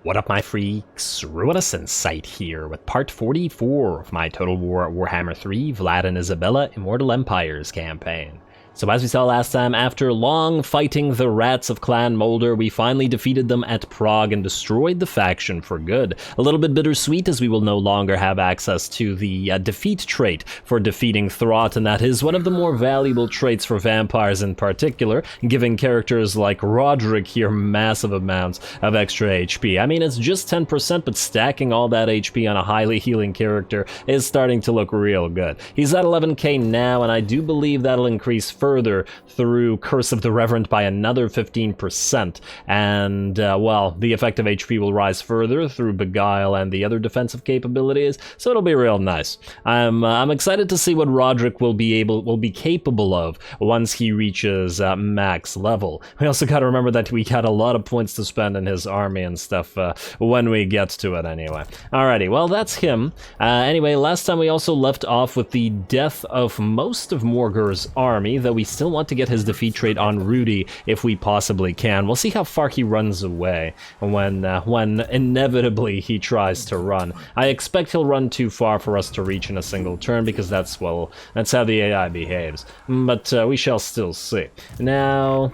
What up, my freaks? RuinusInsight here with part 44 of my Total Warhammer 3 Vlad and Isabella Immortal Empires campaign. So as we saw last time, after long fighting the rats of Clan Moulder, we finally defeated them at Prague and destroyed the faction for good. A little bit bittersweet as we will no longer have access to the defeat trait for defeating Throt, and that is one of the more valuable traits for vampires in particular, giving characters like Roderick here massive amounts of extra HP. I mean, it's just 10%, but stacking all that HP on a highly healing character is starting to look real good. He's at 11k now, and I do believe that'll increase further through Curse of the Reverend by another 15%, and well, the effective HP will rise further through Beguile and the other defensive capabilities, so it'll be real nice. I'm excited to see what Roderick will be capable of once he reaches max level. We also got to remember that we got a lot of points to spend in his army and stuff when we get to it anyway. Alrighty, well, that's him. Anyway, last time we also left off with the death of most of Morgur's army, though we still want to get his defeat trait on Rudy if we possibly can. We'll see how far he runs away when inevitably he tries to run. I expect he'll run too far for us to reach in a single turn, because that's how the AI behaves. But we shall still see. Now,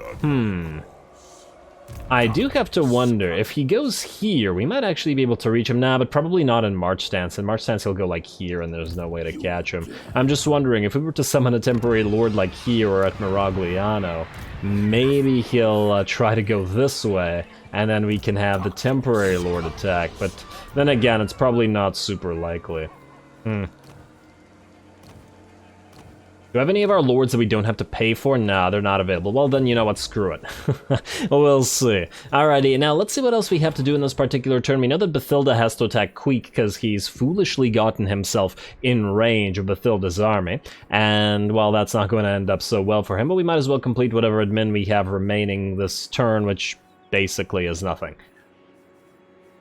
I do have to wonder, if he goes here, we might actually be able to reach him now, but probably not in March Stance. In March Stance he'll go like here, and there's no way to catch him. I'm just wondering, if we were to summon a temporary lord like here or at Miragliano, maybe he'll try to go this way, and then we can have the temporary lord attack, but then again, it's probably not super likely. Do we have any of our lords that we don't have to pay for? Nah, they're not available. Well then, you know what, screw it. We'll see. Alrighty, now let's see what else we have to do in this particular turn. We know that Bathilda has to attack Queek because he's foolishly gotten himself in range of Bathilda's army. And, well, that's not going to end up so well for him, but we might as well complete whatever admin we have remaining this turn, which basically is nothing.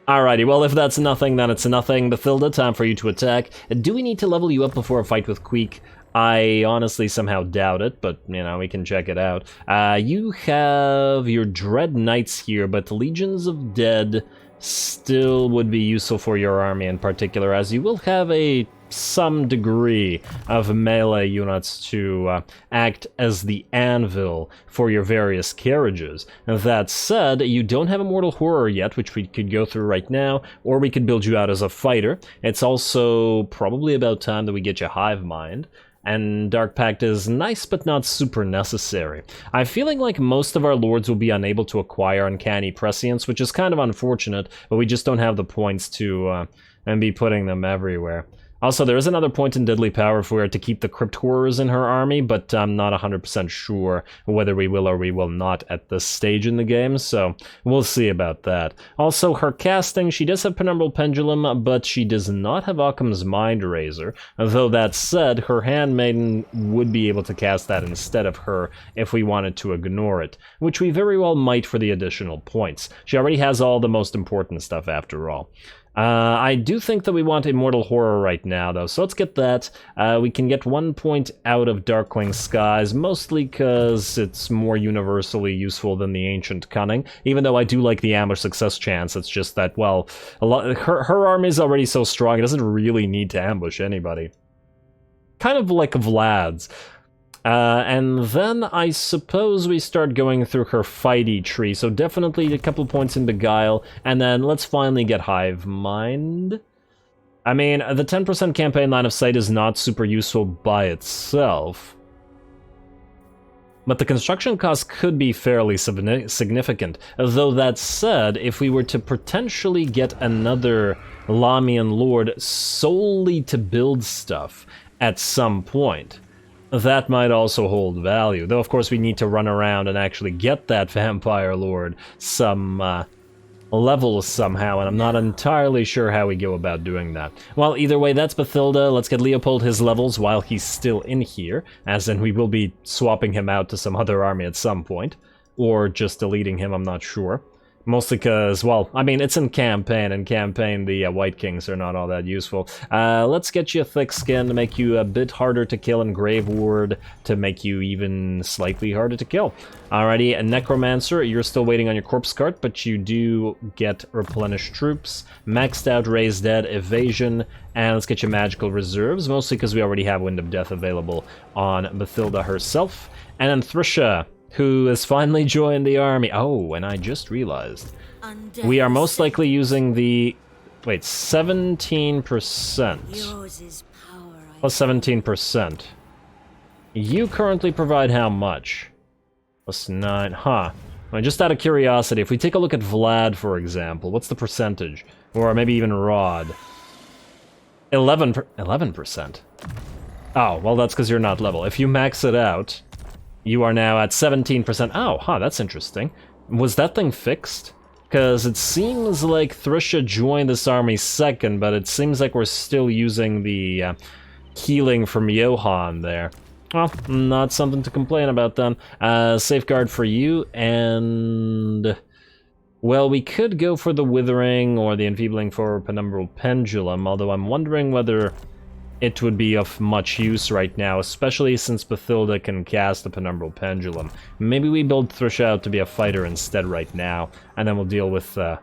Alrighty, well, if that's nothing, then it's nothing. Bathilda, time for you to attack. Do we need to level you up before a fight with Queek? I honestly somehow doubt it, but, you know, we can check it out. You have your Dread Knights here, but Legions of Dead still would be useful for your army in particular, as you will have some degree of melee units to act as the anvil for your various carriages. That said, you don't have Immortal Horror yet, which we could go through right now, or we could build you out as a fighter. It's also probably about time that we get you Hive Mind. And Dark Pact is nice, but not super necessary. I'm feeling like most of our lords will be unable to acquire Uncanny Prescience, which is kind of unfortunate, but we just don't have the points to and be putting them everywhere. Also, there is another point in Deadly Power for her to keep the Crypt Horrors in her army, but I'm not 100% sure whether we will or we will not at this stage in the game, so we'll see about that. Also, her casting, she does have Penumbral Pendulum, but she does not have Occam's Mind Razor, though that said, her Handmaiden would be able to cast that instead of her if we wanted to ignore it, which we very well might for the additional points. She already has all the most important stuff after all. I do think that we want Immortal Horror right now, though, so let's get that. We can get 1 point out of Darkling Skies, mostly because it's more universally useful than the Ancient Cunning, even though I do like the ambush success chance. It's just that, well, her army is already so strong, it doesn't really need to ambush anybody. Kind of like Vlad's. And then I suppose we start going through her fighty tree, so definitely a couple points in Beguile, and then let's finally get Hive Mind. I mean, the 10% campaign line of sight is not super useful by itself, but the construction cost could be fairly significant. Though that said, if we were to potentially get another Lamian Lord solely to build stuff at some point, that might also hold value, though of course we need to run around and actually get that Vampire Lord some levels somehow, and I'm not entirely sure how we go about doing that. Well, either way, that's Bathilda. Let's get Leopold his levels while he's still in here, as in we will be swapping him out to some other army at some point, or just deleting him, I'm not sure. Mostly because, well, I mean, it's in campaign. In campaign, the White Kings are not all that useful. Let's get you a thick skin to make you a bit harder to kill, and Grave Ward to make you even slightly harder to kill. Alrighty, a Necromancer, you're still waiting on your corpse cart, but you do get replenished troops, maxed out Raise Dead, evasion, and let's get you magical reserves, mostly because we already have Wind of Death available on Bathilda herself. And then Thrisha, who has finally joined the army. Oh, and I just realized we are most likely using the... Wait, 17%. Plus 17%. You currently provide how much? Plus 9, huh. I mean, just out of curiosity, if we take a look at Vlad, for example, what's the percentage? Or maybe even Rod. 11%. Oh, well, that's because you're not level. If you max it out, you are now at 17%. Oh, huh, that's interesting. Was that thing fixed? Because it seems like Thrisha joined this army second, but it seems like we're still using the healing from Johan there. Well, not something to complain about then. Safeguard for you, and... Well, we could go for the Withering or the Enfeebling for Penumbral Pendulum, although I'm wondering whether it would be of much use right now, especially since Bathilda can cast the Penumbral Pendulum. Maybe we build Thrisha out to be a fighter instead right now, and then we'll deal with the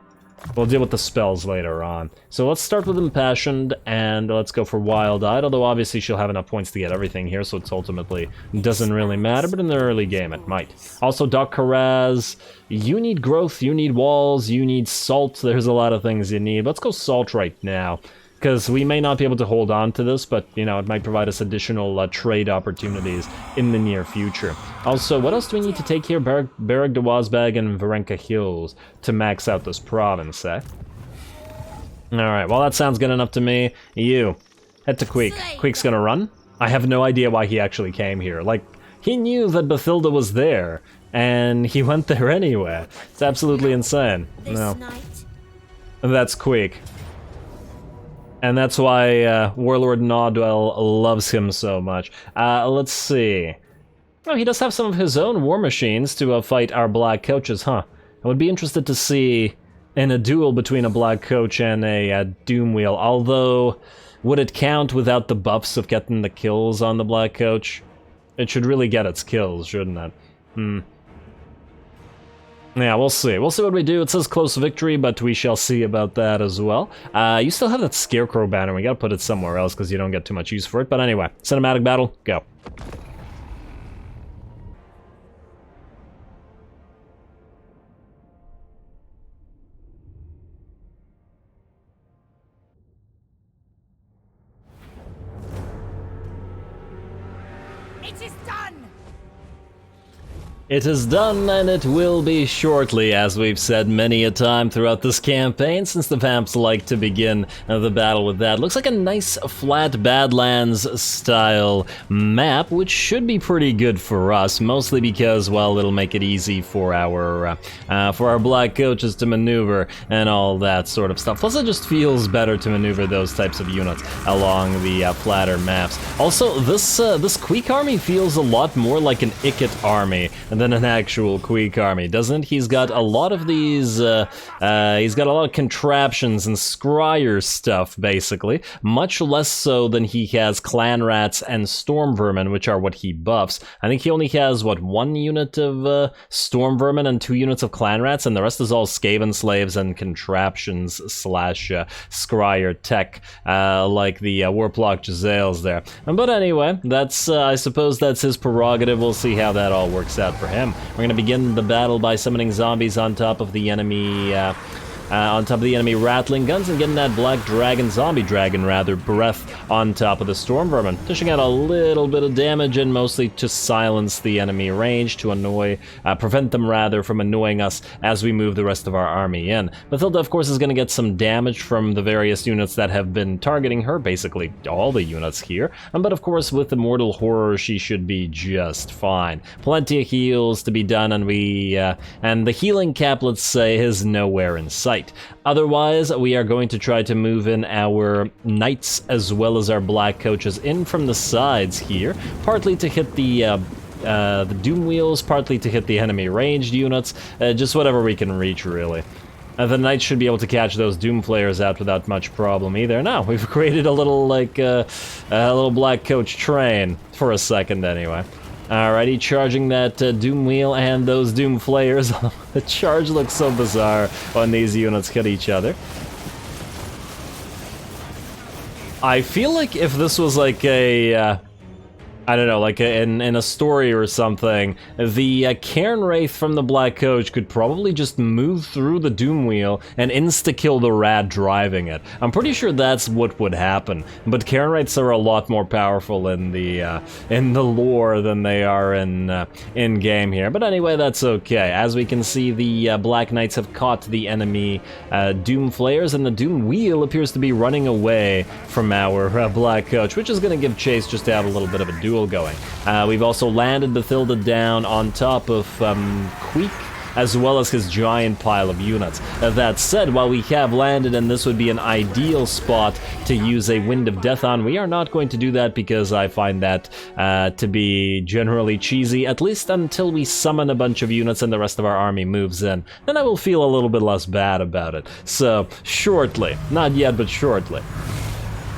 spells later on. So let's start with Impassioned, and let's go for Wild-Eyed, although obviously she'll have enough points to get everything here, so it's ultimately doesn't really matter, but in the early game it might. Also, Doc Karaz, you need growth, you need walls, you need salt, there's a lot of things you need. Let's go Salt right now, because we may not be able to hold on to this, but, you know, it might provide us additional trade opportunities in the near future. Also, what else do we need to take here? Barrack de Wazbag and Varenka Hills to max out this province, eh? Alright, well, that sounds good enough to me. You, head to Queek. Queek's gonna run? I have no idea why he actually came here. Like, he knew that Bathilda was there, and he went there anyway. It's absolutely insane. No. That's Queek. And that's why Warlord Nodwell loves him so much. Let's see. Oh, he does have some of his own war machines to fight our Black Coaches, huh? I would be interested to see in a duel between a Black Coach and a Doom Wheel, although would it count without the buffs of getting the kills on the Black Coach? It should really get its kills, shouldn't it? Yeah, we'll see. We'll see what we do. It says close victory, but we shall see about that as well. You still have that Scarecrow banner. We gotta put it somewhere else because you don't get too much use for it. But anyway, cinematic battle, go. It is done! It is done, and it will be shortly, as we've said many a time throughout this campaign, since the Vamps like to begin the battle with that. Looks like a nice, flat Badlands-style map, which should be pretty good for us, mostly because, well, it'll make it easy for our Black Coaches to maneuver and all that sort of stuff. Plus, it just feels better to maneuver those types of units along the flatter maps. Also, this Queek army feels a lot more like an Ikit army than an actual Queek army, doesn't it? He's got a lot of these, he's got a lot of contraptions and scryer stuff, basically. Much less so than he has Clan Rats and Storm Vermin, which are what he buffs. I think he only has, what, 1 unit of Storm Vermin and 2 units of Clan Rats, and the rest is all Skaven slaves and contraptions slash scryer tech, like the Warplock Jezzails there. But anyway, that's, I suppose that's his prerogative. We'll see how that all works out for him. We're going to begin the battle by summoning zombies on top of the enemy rattling guns and getting that black dragon, zombie dragon rather, breath on top of the storm vermin, dishing out a little bit of damage and mostly to silence the enemy range, to prevent them rather from annoying us as we move the rest of our army in. Bathilda, of course, is going to get some damage from the various units that have been targeting her, basically all the units here, but of course with Immortal Horror she should be just fine. Plenty of heals to be done, and and the healing cap, let's say, is nowhere in sight. Otherwise, we are going to try to move in our knights as well as our Black Coaches in from the sides here, partly to hit the the Doom Wheels, partly to hit the enemy ranged units, just whatever we can reach, really. The Knights should be able to catch those Doom Flayers out without much problem either. Now, we've created a little, like, a little Black Coach train, for a second anyway. Alrighty, charging that Doom Wheel and those Doom Flayers. The charge looks so bizarre when these units hit each other. I feel like if this was like a, I don't know, like in a story or something, the Cairn Wraith from the Black Coach could probably just move through the Doom Wheel and insta-kill the rat driving it. I'm pretty sure that's what would happen, but Cairn Wraiths are a lot more powerful in the lore than they are in game here. But anyway, that's okay. As we can see, the Black Knights have caught the enemy Doom Flayers, and the Doom Wheel appears to be running away from our Black Coach, which is going to give chase just to have a little bit of a duel going. We've also landed Bathilda down on top of Queek, as well as his giant pile of units. That said, while we have landed and this would be an ideal spot to use a Wind of Death on, we are not going to do that because I find that to be generally cheesy, at least until we summon a bunch of units and the rest of our army moves in. Then I will feel a little bit less bad about it. So, shortly. Not yet, but shortly.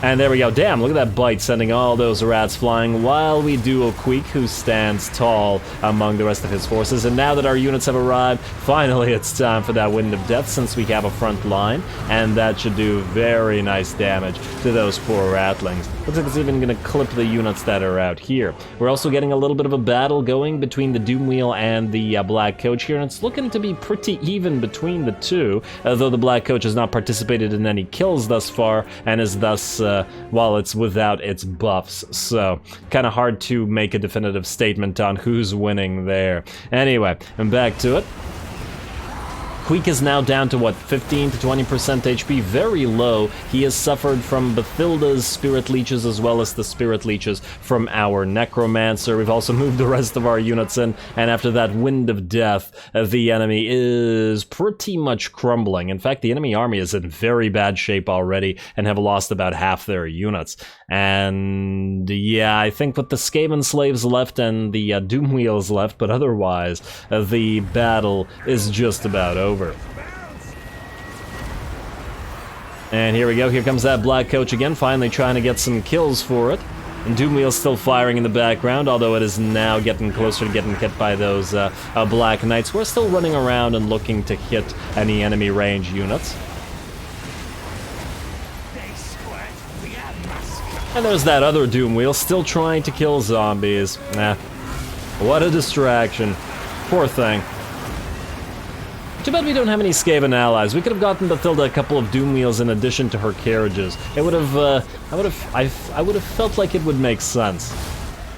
And there we go. Damn, look at that bite sending all those rats flying while we duel Queek, who stands tall among the rest of his forces. And now that our units have arrived, finally it's time for that Wind of Death, since we have a front line, and that should do very nice damage to those poor ratlings. Looks like it's even going to clip the units that are out here. We're also getting a little bit of a battle going between the Doom Wheel and the Black Coach here, and it's looking to be pretty even between the two, though the Black Coach has not participated in any kills thus far, and is thus while it's without its buffs, so kind of hard to make a definitive statement on who's winning there. Anyway, and back to it. Queek is now down to, what, 15 to 20% HP, very low. He has suffered from Bathilda's Spirit Leeches as well as the Spirit Leeches from our Necromancer. We've also moved the rest of our units in, and after that Wind of Death, the enemy is pretty much crumbling. In fact, the enemy army is in very bad shape already and have lost about half their units. And yeah, I think with the Skaven slaves left and the Doom Wheels left, but otherwise, the battle is just about over. And here we go, here comes that Black Coach again, finally trying to get some kills for it. And Doom Wheel's still firing in the background, although it is now getting closer to getting hit by those Black Knights. We're still running around and looking to hit any enemy range units. And there's that other Doom Wheel, still trying to kill zombies. What a distraction. Poor thing. Too bad we don't have any Skaven allies. We could have gotten Bathilda a couple of Doom Wheels in addition to her carriages. It would have, I would have felt like it would make sense.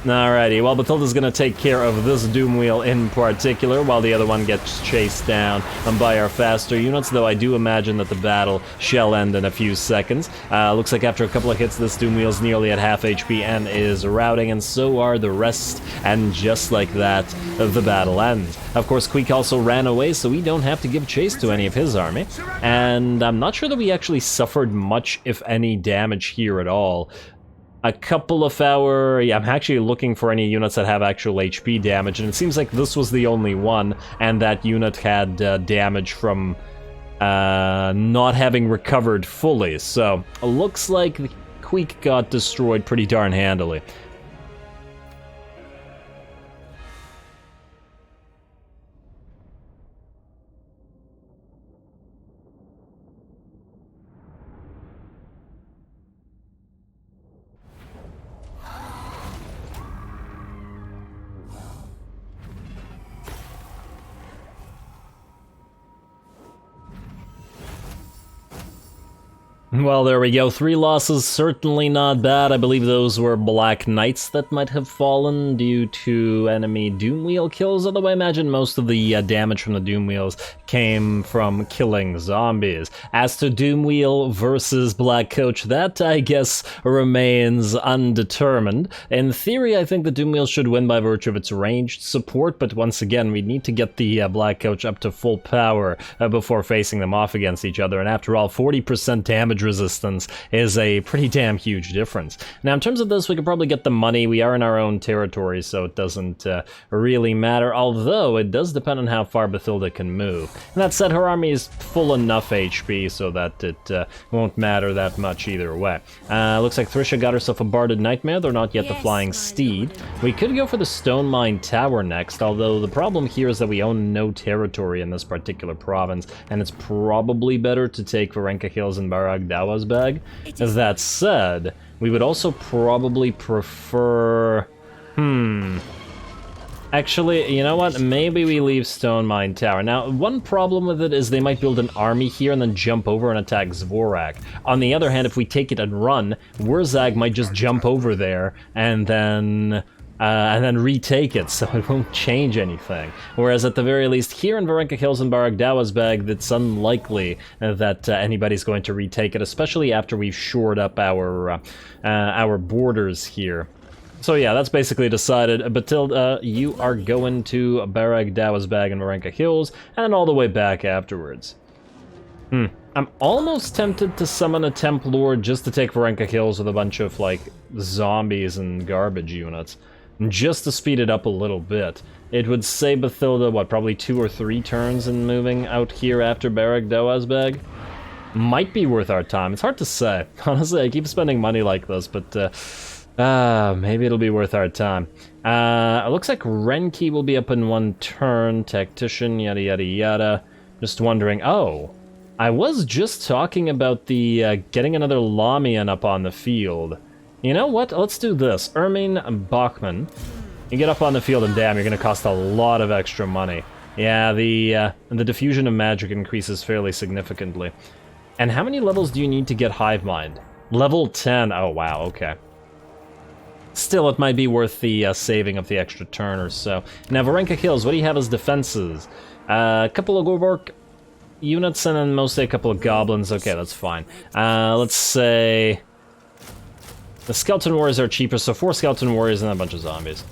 Alrighty, well, Bathilda's gonna take care of this Doom Wheel in particular, while the other one gets chased down by our faster units, though I do imagine that the battle shall end in a few seconds. Looks like after a couple of hits, this Doom Wheel's nearly at half HP and is routing, and so are the rest, and just like that, the battle ends. Of course, Queek also ran away, so we don't have to give chase to any of his army, and I'm not sure that we actually suffered much, if any, damage here at all. A couple of our... yeah, I'm actually looking for any units that have actual HP damage, and it seems like this was the only one, and that unit had damage from not having recovered fully, so looks like the Queek got destroyed pretty darn handily. Well, there we go. 3 losses, certainly not bad. I believe those were Black Knights that might have fallen due to enemy Doom Wheel kills, although I imagine most of the damage from the Doom Wheels came from killing zombies. As to Doom Wheel versus Black Coach, that, I guess, remains undetermined. In theory, I think the Doom Wheel should win by virtue of its ranged support, but once again, we need to get the Black Coach up to full power before facing them off against each other, and after all, 40% damage damage resistance is a pretty damn huge difference. Now, in terms of this, we could probably get the money. We are in our own territory, so it doesn't really matter, although it does depend on how far Bathilda can move. And that said, her army is full enough HP so that it won't matter that much either way. Looks like Thrisha got herself a Barded Nightmare, though not yet the Flying Steed. We could go for the Stone Mine Tower next, although the problem here is that we own no territory in this particular province, and it's probably better to take Varenka Hills and Barag Dawazbag. That said, we would also probably prefer... Actually, you know what? Maybe we leave Stone Mine Tower. Now, one problem with it is they might build an army here and then jump over and attack Zvorak. On the other hand, if we take it and run, Wurzag might just jump over there and then retake it, so it won't change anything. Whereas at the very least, here in Varenka Hills and Barag Dawazbag, it's unlikely that anybody's going to retake it, especially after we've shored up our borders here. So yeah, that's basically decided. Bathilda, you are going to Barag Dawazbag and Varenka Hills, and all the way back afterwards. I'm almost tempted to summon a Temp Lord just to take Varenka Hills with a bunch of, like, zombies and garbage units. Just to speed it up a little bit. It would save Bathilda, what, probably 2 or 3 turns in moving out here after Barag Dawazbag? Might be worth our time. It's hard to say. Honestly, I keep spending money like this, but, maybe it'll be worth our time. It looks like Renki will be up in 1 turn, Tactician, yada yada yada. Just wondering, oh, I was just talking about the, getting another Lamian up on the field. You know what, let's do this. Ermine Bachman, you get up on the field and damn, you're gonna cost a lot of extra money. Yeah, the diffusion of magic increases fairly significantly. And how many levels do you need to get Hive Mind? Level 10, oh wow, okay. Still, it might be worth the saving of the extra turn or so. Now, Varenka Hills, what do you have as defenses? A couple of Gorbork units and then mostly a couple of goblins. Okay, that's fine. Let's say... the Skeleton Warriors are cheaper, so 4 Skeleton Warriors and a bunch of zombies.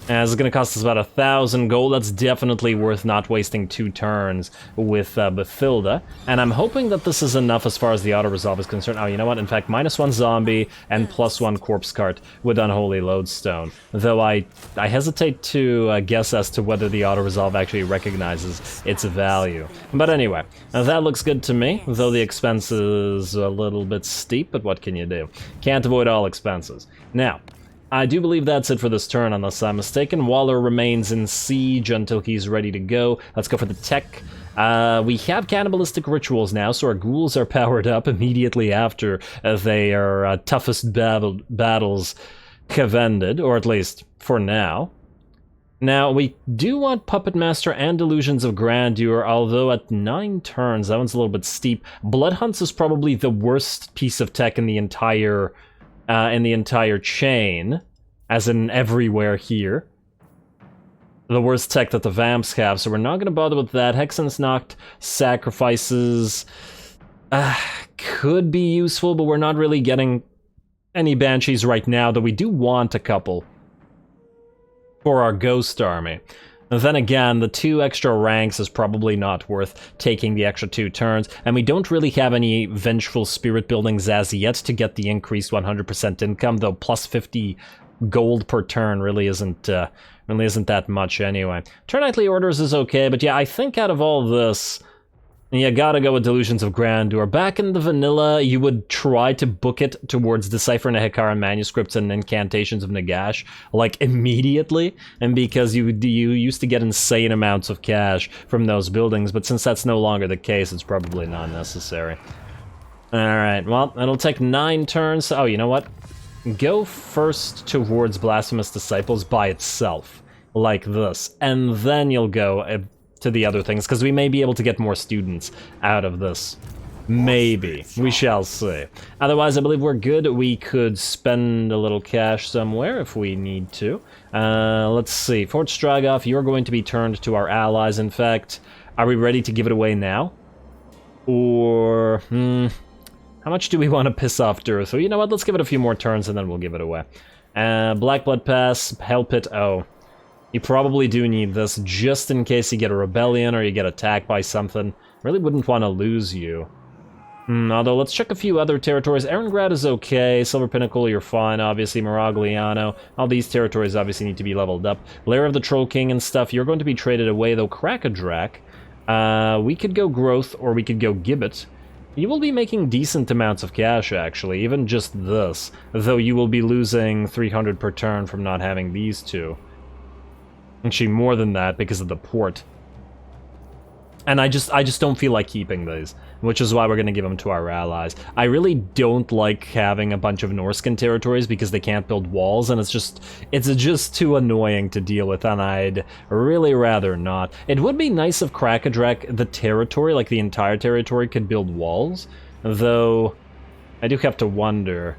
This is going to cost us about 1,000 gold. That's definitely worth not wasting 2 turns with Bathilda. And I'm hoping that this is enough as far as the auto-resolve is concerned. Oh, you know what? In fact, -1 zombie and +1 corpse cart with Unholy Lodestone. Though I hesitate to guess as to whether the auto-resolve actually recognizes its value. But anyway, that looks good to me, though the expense is a little bit steep, but what can you do? Can't avoid all expenses. Now, I do believe that's it for this turn, unless I'm mistaken. Waller remains in siege until he's ready to go. Let's go for the tech. We have cannibalistic rituals now, so our ghouls are powered up immediately after their toughest battles have ended, or at least for now. Now, we do want Puppet Master and Delusions of Grandeur, although at 9 turns, that one's a little bit steep. Bloodhunts is probably the worst piece of tech in the entire chain, as in everywhere here. The worst tech that the Vamps have, so we're not going to bother with that. Hexen's Noct sacrifices could be useful, but we're not really getting any Banshees right now, though we do want a couple for our Ghost Army. And then again, the 2 extra ranks is probably not worth taking the extra 2 turns, and we don't really have any Vengeful Spirit buildings as yet to get the increased 100% income, though plus 50 gold per turn really isn't that much anyway. Turn Nightly Orders is okay, but yeah, I think out of all this, you gotta go with Delusions of Grandeur. Back in the vanilla, you would try to book it towards Decipher Nehekara manuscripts and Incantations of Nagash, like, immediately, and because you used to get insane amounts of cash from those buildings, but since that's no longer the case, it's probably not necessary. Alright, well, it'll take 9 turns. Oh, you know what? Go first towards Blasphemous Disciples by itself, like this, and then you'll go to the other things, because we may be able to get more students out of this. Maybe. We shall see. Otherwise, I believe we're good. We could spend a little cash somewhere if we need to. Let's see. Fort Stragov, you're going to be turned to our allies. In fact, are we ready to give it away now? Or... how much do we want to piss off Durth? So you know what? Let's give it a few more turns and then we'll give it away. Black Blood Pass, Hell Pit, oh. You probably do need this, just in case you get a rebellion or you get attacked by something. Really wouldn't want to lose you. Although, let's check a few other territories. Erengrad is okay. Silver Pinnacle, you're fine, obviously. Miragliano. All these territories obviously need to be leveled up. Lair of the Troll King and stuff, you're going to be traded away, though. Krakadrak. We could go Growth, or we could go Gibbet. You will be making decent amounts of cash, actually, even just this. Though you will be losing 300 per turn from not having these two. Actually, more than that, because of the port. And I just don't feel like keeping these, which is why we're going to give them to our allies. I really don't like having a bunch of Norscan territories because they can't build walls, and it's just too annoying to deal with, and I'd really rather not. It would be nice if Krakadrak, the territory, like the entire territory, could build walls, though I do have to wonder.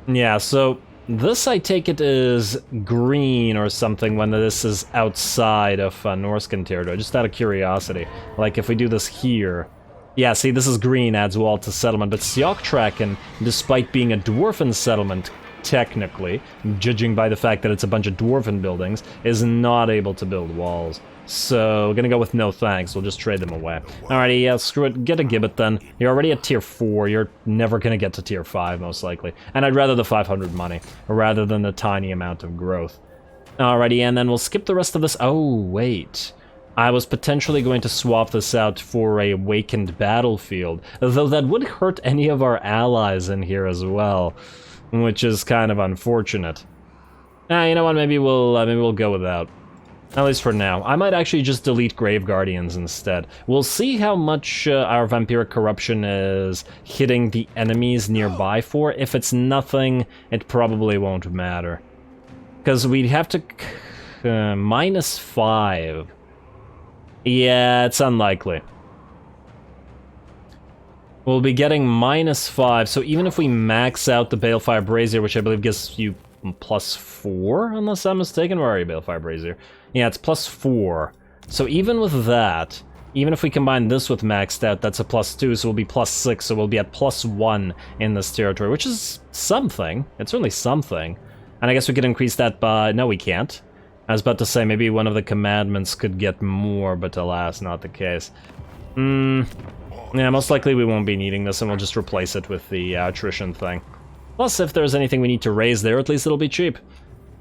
Yeah, so this, I take it, is green or something when this is outside of Norscan territory, just out of curiosity. Like, if we do this here... Yeah, see, this is green, adds wall to settlement, but Sioktraken, despite being a dwarven settlement, technically, judging by the fact that it's a bunch of dwarven buildings, is not able to build walls. So, gonna go with no thanks, we'll just trade them away. Alrighty, yeah, screw it, get a Gibbet then. You're already at tier 4, you're never gonna get to tier 5, most likely. And I'd rather the 500 money, rather than the tiny amount of growth. Alrighty, and then we'll skip the rest of this. Oh, wait. I was potentially going to swap this out for a Awakened Battlefield, though that would hurt any of our allies in here as well, which is kind of unfortunate. You know what, maybe we'll go without. At least for now. I might actually just delete Grave Guardians instead. We'll see how much our Vampiric Corruption is hitting the enemies nearby for. If it's nothing, it probably won't matter. Because we'd have to... -5. Yeah, it's unlikely. We'll be getting -5, so even if we max out the Balefire Brazier, which I believe gives you +4, unless I'm mistaken. Where are you, Balefire Brazier? Yeah, it's +4. So even with that, even if we combine this with maxed out, that's a +2, so we'll be +6, so we'll be at +1 in this territory, which is something. It's certainly something. And I guess we could increase that by... No, we can't. I was about to say, maybe one of the commandments could get more, but alas, not the case. Yeah, most likely we won't be needing this, and we'll just replace it with the attrition thing. Plus, if there's anything we need to raise there, at least it'll be cheap.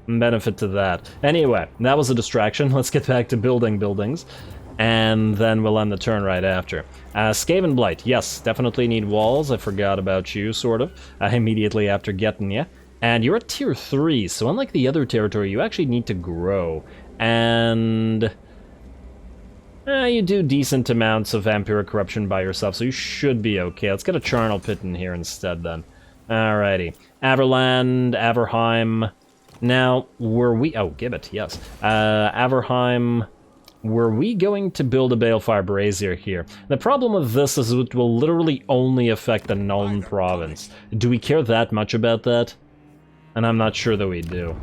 Benefit to that. Anyway, that was a distraction. Let's get back to building buildings, and then we'll end the turn right after. Skaven Blight, yes, definitely need walls. I forgot about you, sort of, immediately after getting you. And you're at tier 3, so unlike the other territory, you actually need to grow. And... you do decent amounts of Vampiric Corruption by yourself, so you should be okay. Let's get a Charnel Pit in here instead, then. Alrighty. Averland, Averheim. Now, were we... Oh, Gibbet, yes. Averheim... Were we going to build a Balefire Brazier here? The problem with this is it will literally only affect the Nuln province. Do we care that much about that? And I'm not sure that we do.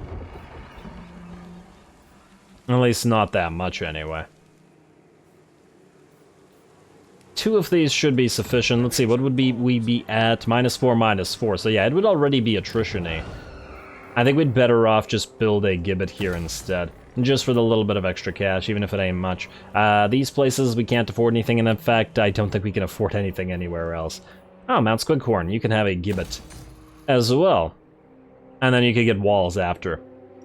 At least not that much, anyway. 2 of these should be sufficient. Let's see, what would we be at? -4, -4. So yeah, it would already be attrition-y. I think we'd better off just build a Gibbet here instead. Just for the little bit of extra cash, even if it ain't much. These places, we can't afford anything, and in fact, I don't think we can afford anything anywhere else. Oh, Mount Squighorn, you can have a Gibbet as well. And then you could get walls after,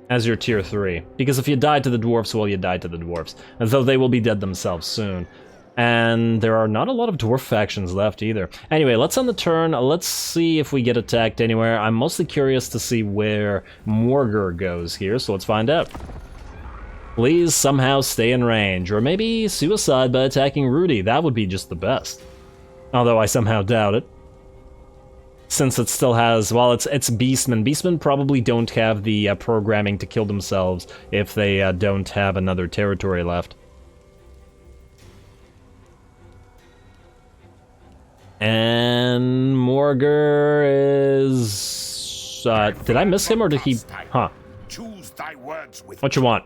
as your tier 3. Because if you die to the dwarves, well, you die to the dwarves. Though they will be dead themselves soon. And there are not a lot of dwarf factions left either. Anyway, let's end the turn. Let's see if we get attacked anywhere. I'm mostly curious to see where Morgur goes here, so let's find out. Please somehow stay in range, or maybe suicide by attacking Rudy. That would be just the best. Although I somehow doubt it. Since it still has, well, it's Beastmen. Beastmen probably don't have the programming to kill themselves if they don't have another territory left. And Morgur is... did I miss him, or did he... Huh. Choose thy words with What you want?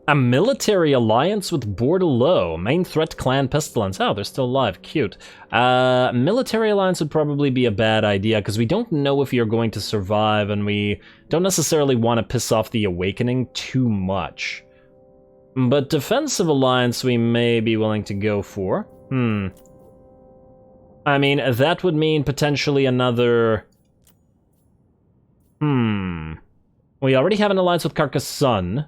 A military alliance with Bordelot. Main threat clan Pestilence. Oh, they're still alive. Cute. Military alliance would probably be a bad idea, because we don't know if you're going to survive, and we don't necessarily want to piss off the Awakening too much. But defensive alliance we may be willing to go for. I mean, that would mean potentially another... We already have an alliance with Carcassonne.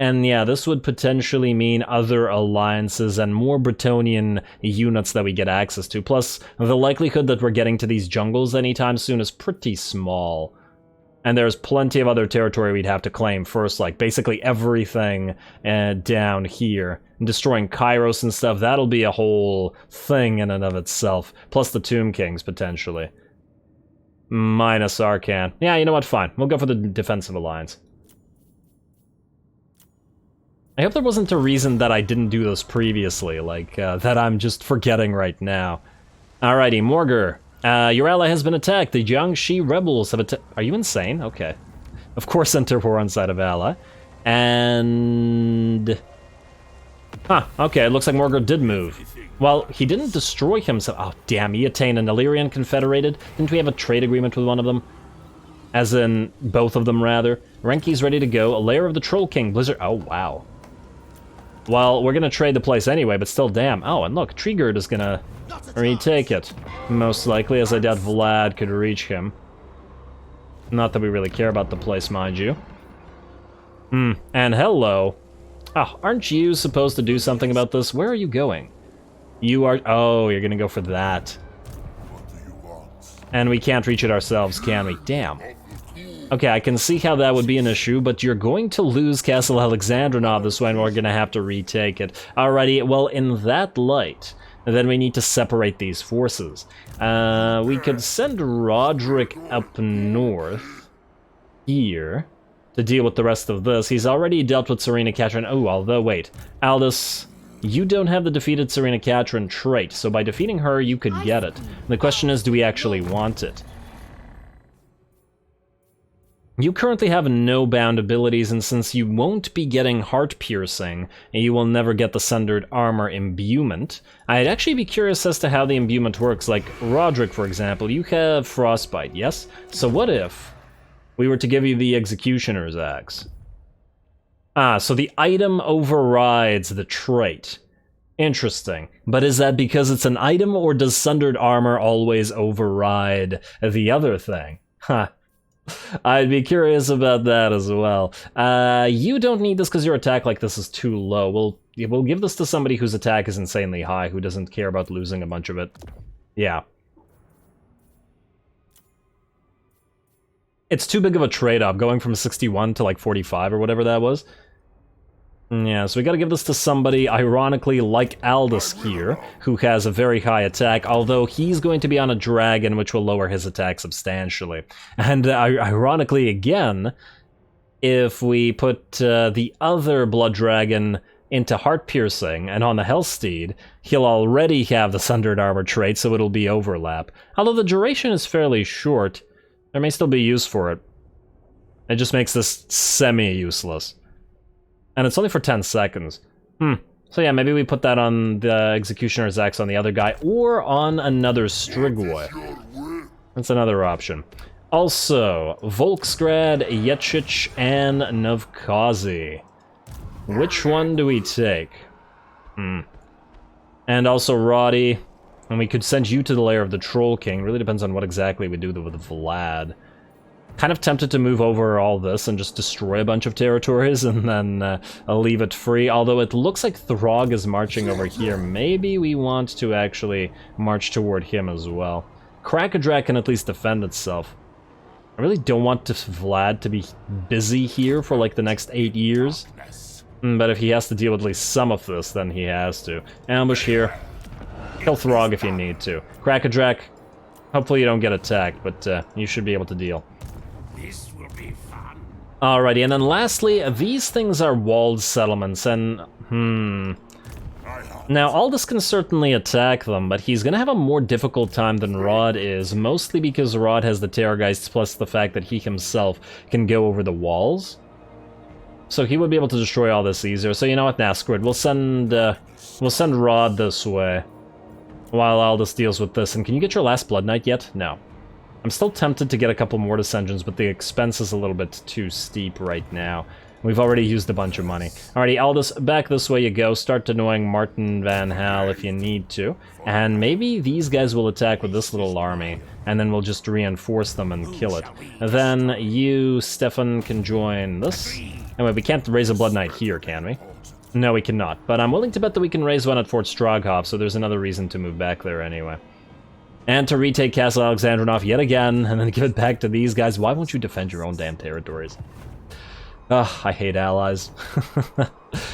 And yeah, this would potentially mean other alliances and more Bretonnian units that we get access to. Plus, the likelihood that we're getting to these jungles anytime soon is pretty small. And there's plenty of other territory we'd have to claim first, like basically everything down here. And destroying Kairos and stuff, that'll be a whole thing in and of itself. Plus the Tomb Kings, potentially. Minus Arcan. Yeah, you know what, fine. We'll go for the defensive alliance. I hope there wasn't a reason that I didn't do this previously, like, that I'm just forgetting right now. Alrighty, Morgur. Your ally has been attacked. The Jiangxi rebels have attacked. Are you insane? Okay. Of course, enter war on side of ally. And... Huh, okay, it looks like Morgur did move. Well, he didn't destroy himself. Oh, damn, Eataine and Illyrian Confederated? Didn't we have a trade agreement with one of them? As in, both of them, rather. Renki's ready to go. A lair of the Troll King. Blizzard... Oh, wow. Well, we're gonna trade the place anyway, but still, damn. Oh, and look, Treegird is gonna retake it. Most likely, as I doubt Vlad could reach him. Not that we really care about the place, mind you. And hello. Oh, aren't you supposed to do something about this? Where are you going? You are... Oh, you're gonna go for that. And we can't reach it ourselves, can we? Damn. Okay, I can see how that would be an issue, but you're going to lose Castle Alexandrinov this way, and we're gonna have to retake it. Alrighty, well, in that light, then we need to separate these forces. We could send Roderick up north, here, to deal with the rest of this. He's already dealt with Serena Catrin. Oh, although, wait. Aldous, you don't have the defeated Serena Catrin trait, so by defeating her, you could get it. The question is, do we actually want it? You currently have no bound abilities, and since you won't be getting Heart Piercing, you will never get the Sundered Armor Imbuement. I'd actually be curious as to how the imbuement works. Like, Roderick, for example, you have Frostbite, yes? So what if we were to give you the Executioner's Axe? Ah, so the item overrides the trait. Interesting. But is that because it's an item, or does Sundered Armor always override the other thing? Huh. I'd be curious about that as well. You don't need this because your attack like this is too low. We'll give this to somebody whose attack is insanely high, who doesn't care about losing a bunch of it. Yeah. It's too big of a trade-off, going from 61 to like 45 or whatever that was. Yeah, so we gotta give this to somebody, ironically, like Aldous here, who has a very high attack, although he's going to be on a dragon, which will lower his attack substantially. And ironically, again, if we put the other Blood Dragon into Heart Piercing and on the Hellsteed, he'll already have the Sundered Armor trait, so it'll be overlap. Although the duration is fairly short, there may still be use for it. It just makes this semi-useless. And it's only for 10 seconds. So yeah, maybe we put that on the Executioner's Axe on the other guy, or on another Strigoi. That's another option. Also, Volksgrad, Yetchich, and Novkazi. Which one do we take? And also Roddy. And we could send you to the lair of the Troll King. Really depends on what exactly we do with Vlad. Kind of tempted to move over all this and just destroy a bunch of territories and then leave it free. Although it looks like Throg is marching over here. Maybe we want to actually march toward him as well. Krakadrak can at least defend itself. I really don't want Vlad to be busy here for like the next 8 years. But if he has to deal with at least some of this, then he has to. Ambush here. Kill Throg if you need to. Krakadrak, hopefully you don't get attacked, but you should be able to deal. This will be fun. Alrighty, and then lastly, these things are walled settlements, and now Aldous can certainly attack them, but he's gonna have a more difficult time than Rod is, mostly because Rod has the Terrorgeists plus the fact that he himself can go over the walls. So he would be able to destroy all this easier. So you know what, nah, screw it. We'll send Rod this way, while Aldous deals with this. And can you get your last Blood Knight yet? No. I'm still tempted to get a couple more Dissensions, but the expense is a little bit too steep right now. We've already used a bunch of money. Alrighty, Aldous, back this way you go. Start annoying Martin Van Hal if you need to. And maybe these guys will attack with this little army, and then we'll just reinforce them and kill it. And then you, Stefan, can join this. Anyway, we can't raise a Blood Knight here, can we? No, we cannot. But I'm willing to bet that we can raise one at Fort Stroghoff, so there's another reason to move back there anyway. And to retake Castle Alexandrinov yet again, and then give it back to these guys. Why won't you defend your own damn territories? Ugh, I hate allies.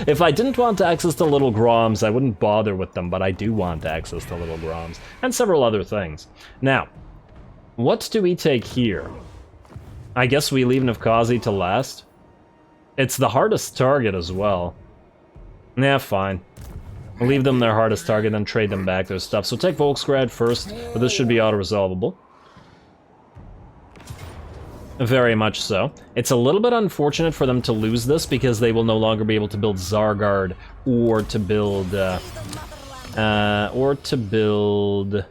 If I didn't want access to Little Groms, I wouldn't bother with them, but I do want access to Little Groms. And several other things. Now, what do we take here? I guess we leave Navkazi to last. It's the hardest target as well. Nah, fine. We'll leave them their hardest target and trade them back their stuff. So take Volksgrad first, but this should be auto-resolvable. Very much so. It's a little bit unfortunate for them to lose this because they will no longer be able to build Zargard or to build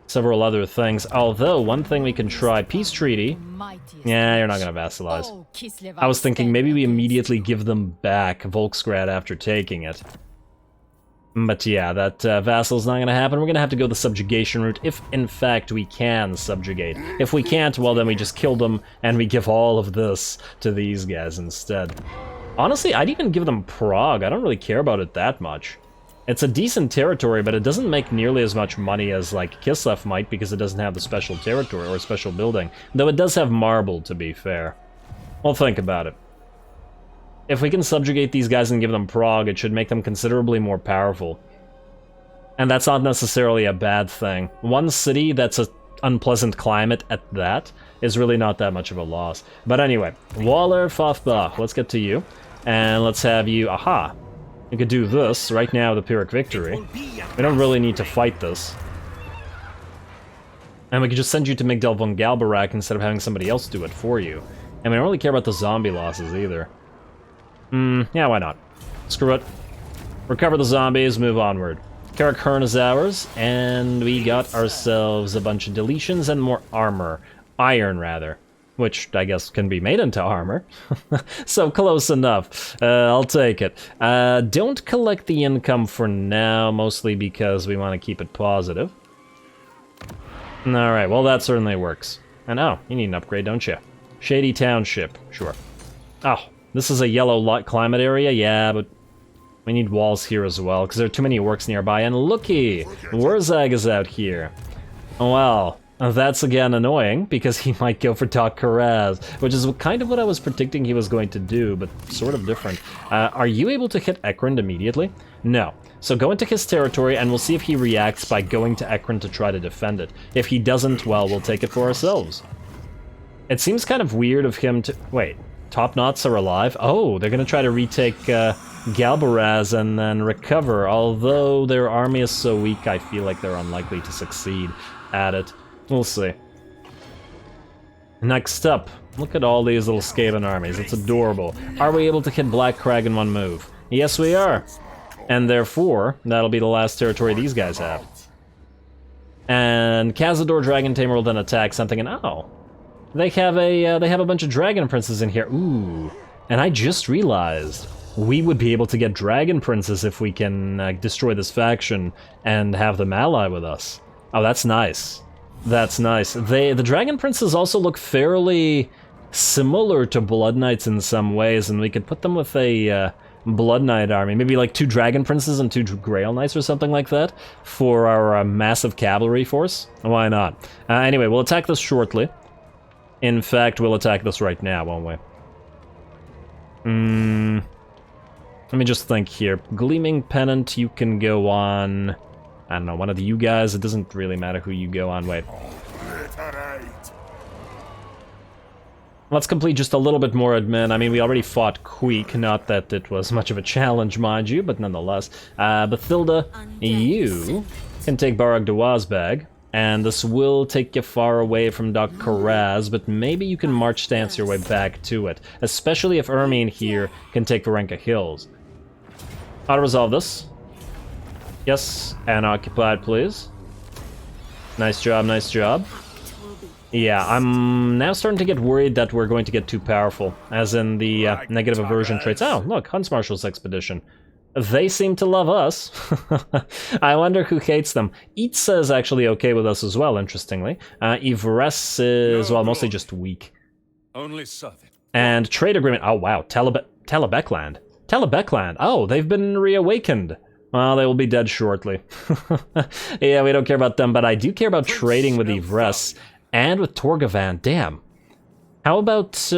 several other things. Although one thing we can try, peace treaty. Yeah, you're not gonna vassalize. I was thinking maybe we immediately give them back Volksgrad after taking it. But yeah, that vassal's not gonna happen. We're gonna have to go the subjugation route, if in fact we can subjugate. If we can't, well then we just kill them, and we give all of this to these guys instead. Honestly, I'd even give them Prague. I don't really care about it that much. It's a decent territory, but it doesn't make nearly as much money as, like, Kislev might, because it doesn't have the special territory or special building. Though it does have marble, to be fair. Well, think about it. If we can subjugate these guys and give them Prague, it should make them considerably more powerful. And that's not necessarily a bad thing. One city that's an unpleasant climate at that is really not that much of a loss. But anyway, Waller Fafbach, let's get to you. And let's have you... Aha! We could do this right now with the Pyrrhic Victory. We don't really need to fight this. And we could just send you to Migdal von Galbarak instead of having somebody else do it for you. And we don't really care about the zombie losses either. Yeah, why not? Screw it. Recover the zombies, move onward. Carrick Hearn is ours, and we got ourselves a bunch of deletions and more armor. Iron, rather. Which, I guess, can be made into armor. So, close enough. I'll take it. Don't collect the income for now, mostly because we want to keep it positive. Alright, well that certainly works. And oh, you need an upgrade, don't you? Shady Township, sure. Oh, this is a yellow climate area? Yeah, but we need walls here as well, because there are too many orcs nearby. And looky! Wurzag is out here. Well, that's again annoying, because he might go for Doc Karaz, which is kind of what I was predicting he was going to do, but sort of different. Are you able to hit Ekrund immediately? No. So go into his territory, and we'll see if he reacts by going to Ekrund to try to defend it. If he doesn't, well, we'll take it for ourselves. It seems kind of weird of him to... Wait. Top Knots are alive? Oh, they're gonna try to retake Galbaraz and then recover. Although their army is so weak, I feel like they're unlikely to succeed at it. We'll see. Next up, look at all these little Skaven armies. It's adorable. Are we able to hit Black Crag in one move? Yes, we are. And therefore, that'll be the last territory these guys have. And Cazador Dragon Tamer will then attack something, and oh, they have a bunch of dragon princes in here. Ooh, and I just realized we would be able to get dragon princes if we can destroy this faction and have them ally with us. Oh, that's nice. That's nice. The dragon princes also look fairly similar to Blood Knights in some ways, and we could put them with a Blood Knight army, maybe like 2 dragon princes and 2 Grail Knights or something like that for our massive cavalry force. Why not? Anyway, we'll attack this shortly. In fact, we'll attack this right now, won't we? Let me just think here. Gleaming Pennant, you can go on... I don't know, one of you guys. It doesn't really matter who you go on. Wait. Let's complete just a little bit more admin. I mean, we already fought Queek. Not that it was much of a challenge, mind you, but nonetheless. Bathilda, you can take Barag de Wazbag. And this will take you far away from Doc Karaz, but maybe you can march stance your way back to it. Especially if Ermine here can take Varenka Hills. How to resolve this? Yes, and occupied, please. Nice job, nice job. Yeah, I'm now starting to get worried that we're going to get too powerful, as in the negative aversion traits. Oh, look, Huntsmarshal's expedition. They seem to love us. I wonder who hates them. Itza is actually okay with us as well, interestingly. Ivress is, well, mostly just weak. Only serve it. And trade agreement. Oh, wow. Telebeckland. Telebeckland. Oh, they've been reawakened. Well, they will be dead shortly. Yeah, we don't care about them, but I do care about trading with Ivress and with Torgavan. Damn. How about,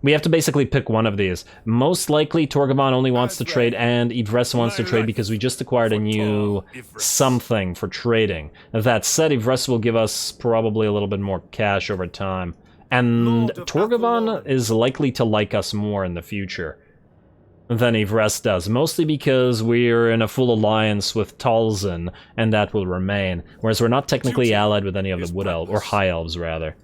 we have to basically pick one of these. Most likely, Torgavan only wants to trade, and Ivress wants to trade because we just acquired a new something for trading. That said, Ivress will give us probably a little bit more cash over time. And Torgavan is likely to like us more in the future than Ivress does, mostly because we're in a full alliance with Talzin, and that will remain, whereas we're not technically allied with any of the Wood Elves, or High Elves, rather.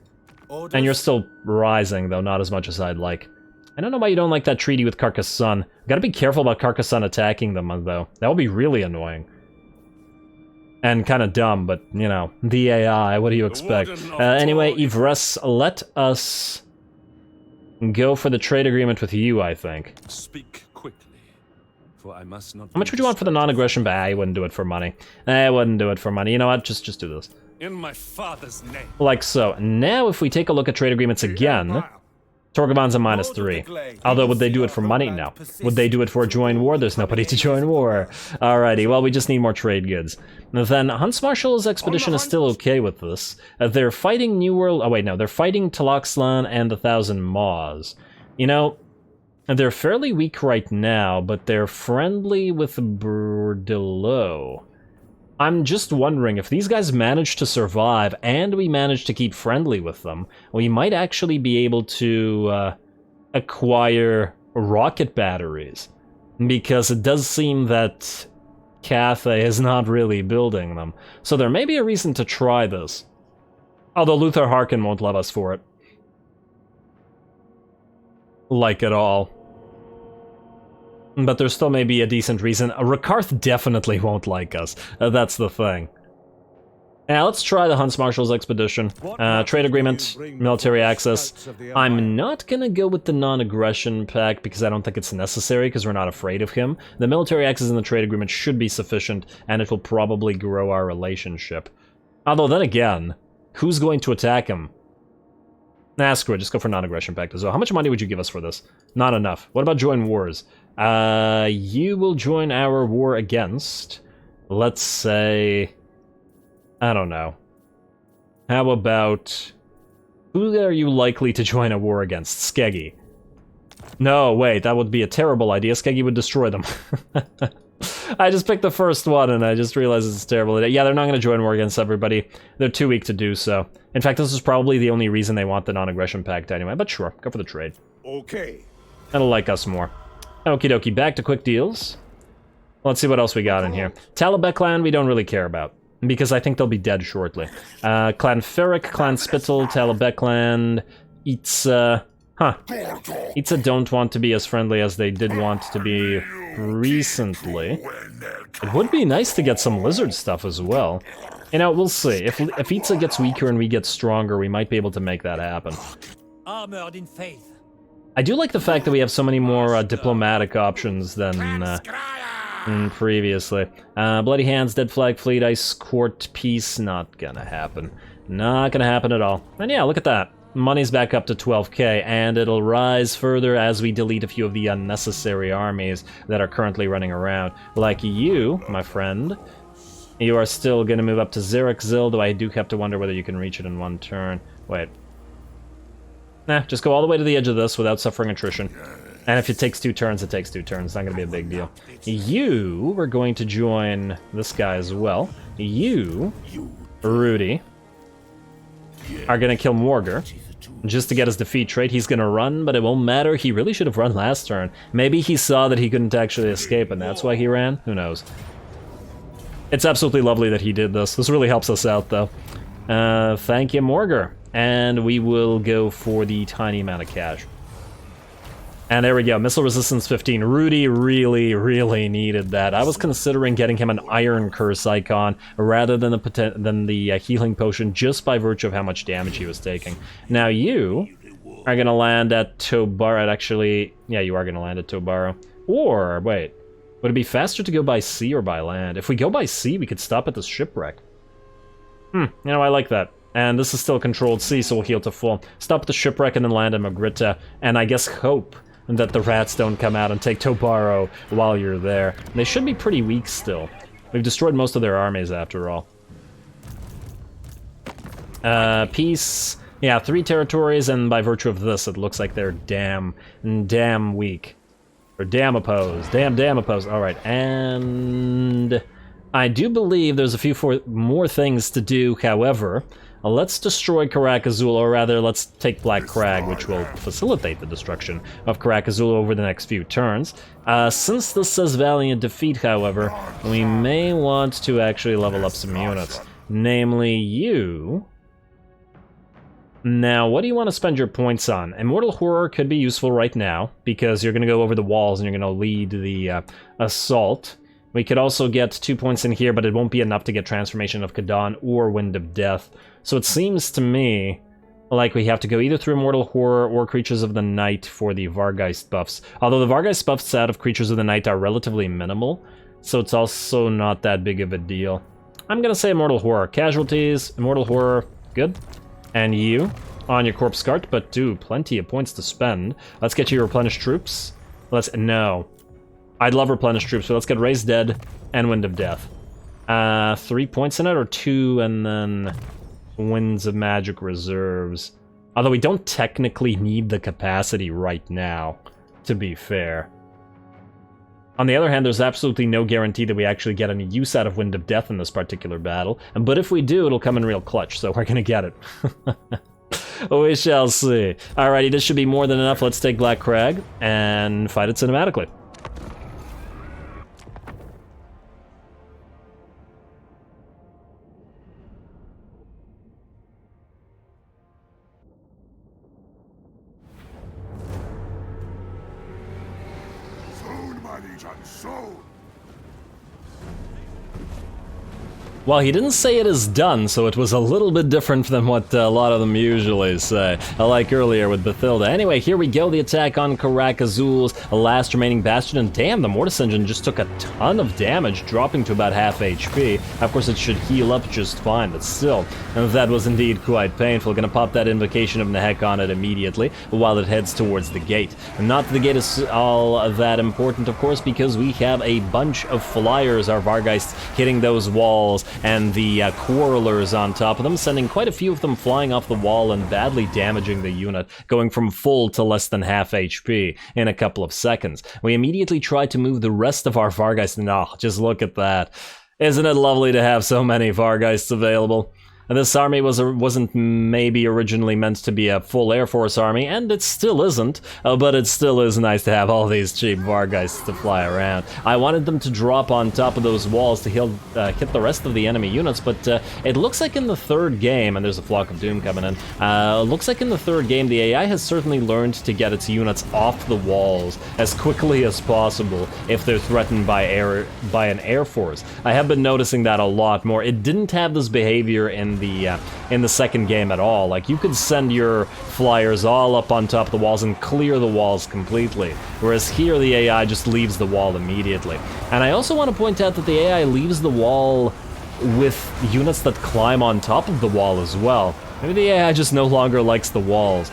And you're still rising, though not as much as I'd like. I don't know why you don't like that treaty with Carcassonne. Gotta be careful about Carcassonne attacking them, though. That would be really annoying. And kind of dumb, but, you know, the AI, what do you expect? Anyway, Ivress, let us go for the trade agreement with you, I think. Speak quickly, for I must not. How much would you want for the non-aggression? Bah, I wouldn't do it for money. I wouldn't do it for money. You know what? Just do this. In my father's name. Like so. Now, if we take a look at trade agreements again, Torgavan's a -3. Although, would they do it for money? No. Would they do it for a join war? There's nobody to join war. Alrighty, well, we just need more trade goods. Then, Huntsmarshal's expedition is still okay with this. They're fighting New World... Oh, wait, no. They're fighting Taloxlan and the Thousand Maws. You know, they're fairly weak right now, but they're friendly with Bordelot. I'm just wondering, if these guys manage to survive, and we manage to keep friendly with them, we might actually be able to acquire rocket batteries. Because it does seem that Cathay is not really building them. So there may be a reason to try this. Although Luther Harkin won't love us for it. Like at all. But there still may be a decent reason. Rakarth definitely won't like us. That's the thing. Now, let's try the Huntsmarshal's expedition. Trade agreement, military access. I'm not gonna go with the non-aggression pact because I don't think it's necessary because we're not afraid of him. The military access and the trade agreement should be sufficient, and it will probably grow our relationship. Although, then again, who's going to attack him? Nah, screw it, just go for non-aggression pact as well. How much money would you give us for this? Not enough. What about join wars? You will join our war against, let's say, I don't know. How about, who are you likely to join a war against? Skeggy. No, wait, that would be a terrible idea. Skeggy would destroy them. I just picked the first one and I just realized it's a terrible idea. Yeah, they're not going to join war against everybody. They're too weak to do so. In fact, this is probably the only reason they want the non-aggression pact anyway, but sure, go for the trade. Okay. That'll like us more. Okie dokie, back to quick deals. Let's see what else we got in here. Talabekland we don't really care about, because I think they'll be dead shortly. Clan Ferric, Clan Spittle, Talabekland, Itza... Huh. Itza don't want to be as friendly as they did want to be recently. It would be nice to get some lizard stuff as well. You know, we'll see. If Itza gets weaker and we get stronger, we might be able to make that happen. Armored in faith. I do like the fact that we have so many more diplomatic options than previously. Bloody Hands, Dead Flag Fleet, Ice Court, Peace, not gonna happen. Not gonna happen at all. And yeah, look at that. Money's back up to 12k, and it'll rise further as we delete a few of the unnecessary armies that are currently running around. Like you, my friend. You are still gonna move up to Zerexil, though I do have to wonder whether you can reach it in one turn. Wait. Nah, just go all the way to the edge of this without suffering attrition. And if it takes 2 turns, it takes 2 turns. It's not going to be a big deal. You were going to join this guy as well. You, Rudy, are going to kill Morgar just to get his defeat trait. He's going to run, but it won't matter. He really should have run last turn. Maybe he saw that he couldn't actually escape, and that's why he ran? Who knows? It's absolutely lovely that he did this. This really helps us out, though. Thank you, Morgar. And we will go for the tiny amount of cash. And there we go, missile resistance 15. Rudy really, really needed that. I was considering getting him an Iron Curse icon rather than the healing potion, just by virtue of how much damage he was taking. Now you are gonna land at Tobaro. Actually, yeah, you are gonna land at Tobaro. Or wait, would it be faster to go by sea or by land? If we go by sea, we could stop at this shipwreck. You know, I like that. And this is still controlled sea, so we'll heal to full. Stop at the shipwreck and then land at Magritta, and I guess hope that the rats don't come out and take Tobaro while you're there. And they should be pretty weak still. We've destroyed most of their armies after all. Peace. Yeah, 3 territories, and by virtue of this, it looks like they're damn weak. Or damn opposed. Damn opposed. Alright, and I do believe there's a few more things to do, however. Let's destroy Crag, or rather, let's take Black Crag, which will facilitate the destruction of Crag over the next few turns. Since this says Valiant Defeat, however, we may want to actually level up some units. Namely, you. Now, what do you want to spend your points on? Immortal Horror could be useful right now, because you're going to go over the walls and you're going to lead the assault. We could also get 2 points in here, but it won't be enough to get Transformation of Kadan or Wind of Death. So it seems to me like we have to go either through Immortal Horror or Creatures of the Night for the Vargheist buffs. Although the Vargheist buffs out of Creatures of the Night are relatively minimal, so it's also not that big of a deal. I'm gonna say Immortal Horror. Casualties, Immortal Horror, good. And you, on your Corpse Cart, but do plenty of points to spend. Let's get you Replenished Troops. No. I'd love Replenished Troops, but let's get Raised Dead and Wind of Death. 3 points in it, or 2, and then Winds of Magic Reserves. Although we don't technically need the capacity right now, to be fair. On the other hand, there's absolutely no guarantee that we actually get any use out of Wind of Death in this particular battle. But if we do, it'll come in real clutch, so we're gonna get it. We shall see. Alrighty, this should be more than enough. Let's take Black Crag and fight it cinematically. Well, he didn't say it is done, so it was a little bit different than what a lot of them usually say, like earlier with Bathilda. Anyway, here we go, the attack on Crag Azul's last remaining bastion, and damn, the Mortis Engine just took a ton of damage, dropping to about half HP. Of course, it should heal up just fine, but still, that was indeed quite painful. Gonna pop that Invocation of Nehek on it immediately, while it heads towards the gate. Not that the gate is all that important, of course, because we have a bunch of flyers, our Vargheists, hitting those walls, and the Quarrelers on top of them, sending quite a few of them flying off the wall and badly damaging the unit, going from full to less than half HP in a couple of seconds. We immediately tried to move the rest of our Vargheists, and oh, just look at that. Isn't it lovely to have so many Vargheists available? This army wasn't maybe originally meant to be a full Air Force army, and it still isn't, but it still is nice to have all these cheap Vargheists to fly around. I wanted them to drop on top of those walls to hit the rest of the enemy units, but it looks like in the third game, and there's a Flock of Doom coming in, looks like in the third game the AI has certainly learned to get its units off the walls as quickly as possible if they're threatened by an Air Force. I have been noticing that a lot more. It didn't have this behavior in the second game at all. Like, you could send your flyers all up on top of the walls and clear the walls completely, whereas here the AI just leaves the wall immediately. And I also want to point out that the AI leaves the wall with units that climb on top of the wall as well. Maybe the AI just no longer likes the walls,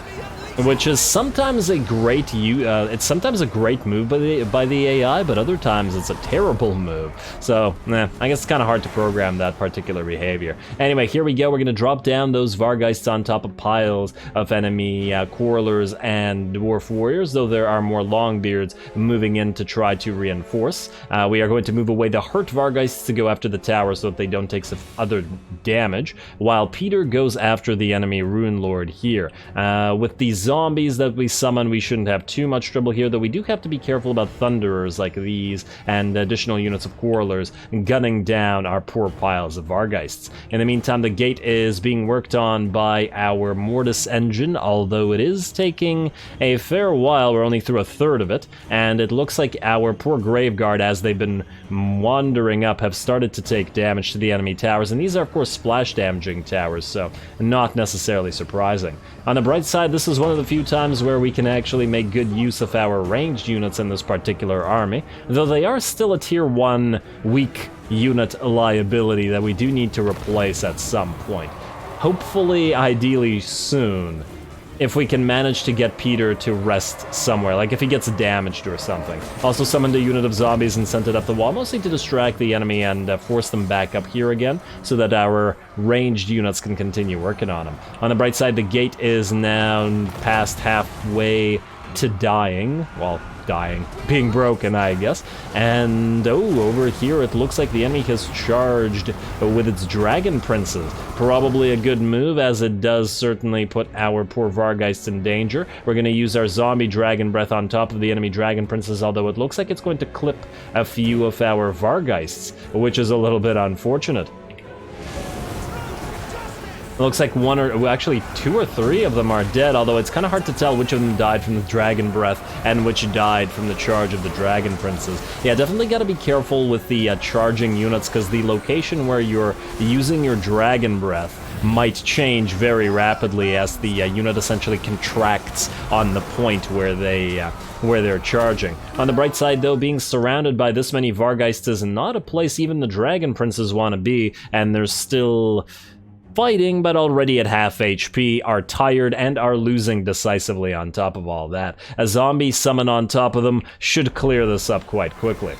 which is sometimes a great it's sometimes a great move by the AI, but other times it's a terrible move. So, I guess it's kind of hard to program that particular behavior. Anyway, here we go. We're going to drop down those Vargheists on top of piles of enemy Quarrelers and Dwarf Warriors, though there are more Longbeards moving in to try to reinforce. We are going to move away the hurt Vargheists to go after the tower so that they don't take some other damage, while Peter goes after the enemy Rune Lord here. With these zombies that we summon, we shouldn't have too much trouble here, though we do have to be careful about thunderers like these and additional units of quarrelers gunning down our poor piles of Vargheists. In the meantime, the gate is being worked on by our Mortis engine, although it is taking a fair while. We're only through a third of it, and it looks like our poor Graveguard, as they've been wandering up, have started to take damage to the enemy towers, and these are of course splash damaging towers, so not necessarily surprising. On the bright side, this is one of the few times where we can actually make good use of our ranged units in this particular army, though they are still a tier 1 weak unit liability that we do need to replace at some point. Hopefully, ideally soon, if we can manage to get Peter to rest somewhere, like if he gets damaged or something. Also summoned a unit of zombies and sent it up the wall, mostly to distract the enemy and force them back up here again, so that our ranged units can continue working on them. On the bright side, the gate is now past halfway to dying. Well, being broken, I guess. And over here it looks like the enemy has charged with its dragon princes. Probably a good move, as it does certainly put our poor Vargheists in danger. We're going to use our zombie dragon breath on top of the enemy dragon princes, although it looks like it's going to clip a few of our Vargheists, which is a little bit unfortunate. It looks like one or, well, actually 2 or 3 of them are dead, although it's kind of hard to tell which of them died from the Dragon Breath and which died from the charge of the Dragon Princes. Yeah, definitely got to be careful with the charging units, because the location where you're using your Dragon Breath might change very rapidly as the unit essentially contracts on the point where they're charging. On the bright side, though, being surrounded by this many Vargheists is not a place even the Dragon Princes want to be, and there's still fighting, but already at half HP, are tired, and are losing decisively on top of all that. A zombie summon on top of them should clear this up quite quickly.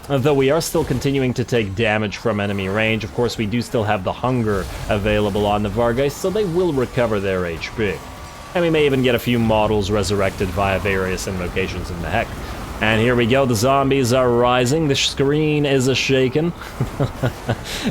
Though we are still continuing to take damage from enemy range, of course we do still have the hunger available on the Vargheist, so they will recover their HP. And we may even get a few models resurrected via various invocations in the heck. And here we go, the zombies are rising, the screen is a-shaken,